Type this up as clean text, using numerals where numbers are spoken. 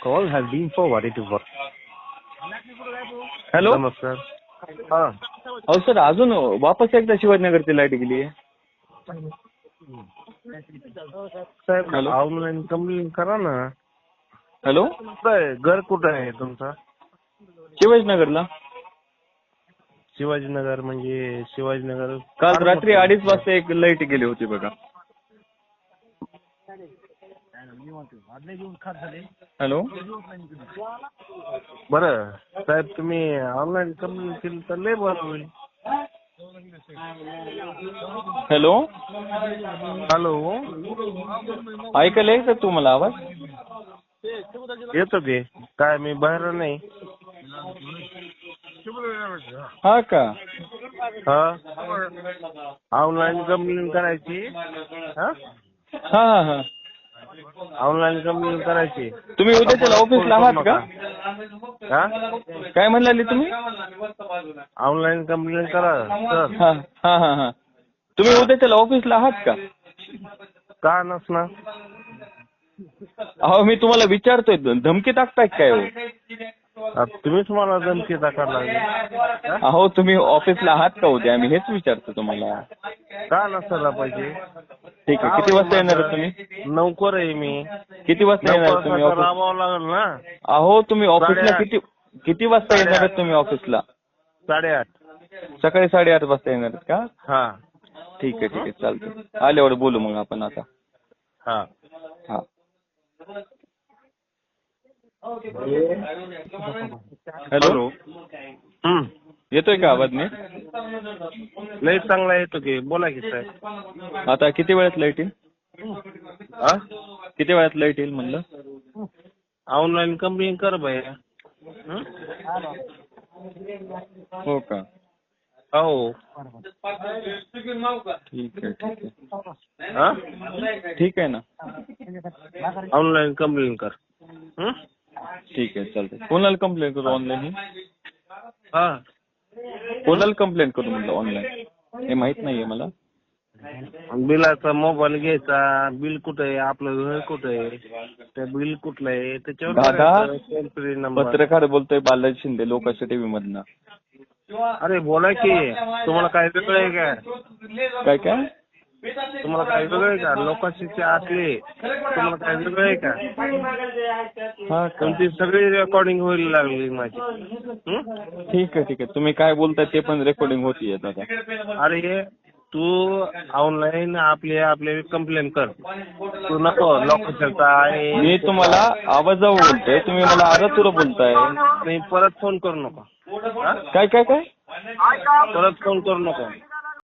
Call has been forwarded to voice. Hello. नमस्कार. हा अहो सर, अजून वापस एकदा शिवाजीनगरची लाईट गेली आहे. साहेब, हॅलो. ऑनलाईन कंप्लेंट करा ना. हॅलो. घर कुठं आहे तुमचं? शिवाजीनगरला. शिवाजीनगर म्हणजे शिवाजीनगर. काल रात्री 2:30 वाजता एक लाईट गेली होती बघा. हॅलो. बरं साहेब, तुम्ही ऑनलाईन कंप्लेंट केली तर लय बरं होईल. हॅलो. हॅलो. ऐकायला येतं तुम्हाला आवाज? येतो की काय? मी बाहेर नाही. हा का? हा, ऑनलाईन कंप्लेंट करायची. हा, हा हा हा. ऑनलाईन कंप्लेंट करायची. तुम्ही उद्या त्याला ऑफिसला आहात का? हा, काय म्हणले तुम्ही? ऑनलाईन कंप्लेंट करा सर. हा हा हा हा. तुम्ही उद्या त्याला ऑफिसला आहात का? का नसणार? अहो मी तुम्हाला विचारतोय, धमकी टाकताय काय हो? तुम्हीच मला धमकी टाकायला लागले. अहो तुम्ही ऑफिसला आहात का उद्या? मी हेच विचारतो तुम्हाला. का नसायला पाहिजे? ठीक आहे. किती वाजता येणार आहे तुम्ही? नोकर आहे मी. किती वाजता येणार तुम्ही ऑफिस? राबावं लागेल ना. अहो तुम्ही ऑफिसला 8:30. किती वाजता येणार आहेत तुम्ही ऑफिसला? 8:30. सकाळी 8:30 वाजता येणार आहेत का? हा. ठीक आहे ठीक आहे, चालतंय. आल्यावर बोलू मग आपण आता. हा. हा. हॅलो. येतोय का आवाज नीट? लय चांगला येतो की. बोला की साहेब. आता किती वेळात लाईट येईल? हा, किती वेळात लाईट येईल म्हणलं? ऑनलाईन कंप्लेंट कर भैया. हो का? हो. ठीक आहे ठीक आहे. हा, ठीक आहे ना. ऑनलाईन कंप्लेंट कर. ठीक आहे, चालतंय. कोणाला कंप्लेंट करू ऑनलाईन? हा, कोणाला कंप्लेंट करू म्हटलं ऑनलाईन? हे माहित नाहीये मला. बिलाचा मोबाईल घ्यायचा. बिल कुठं आहे? आपलं घर कुठं आहे? ते बिल कुठलं आहे त्याच्यावर दादा, पत्रकार बोलतोय बालाजी शिंदे, लोकांच्या टीव्ही मधनं. अरे बोला की. तुम्हाला काय वेगळं आहे का? काय काय? तुम्हाला काय वेगळं आहे का? लोकांशी असले तुम्हाला काय वेगळं आहे का? हा, तुमची सगळी रेकॉर्डिंग होईल लागली माझी. ठीक आहे ठीक आहे. तुम्ही काय बोलताय ते पण रेकॉर्डिंग होतीये दादा. अरे तू ऑनलाईन आपले कंप्लेंट कर. तू नको लोकांचा आहे. मी तुम्हाला आवाजावर बोलतोय, तुम्ही मला आरतुर बोलताय. नाही, परत फोन करू नका. काय काय काय? परत फोन करू नका.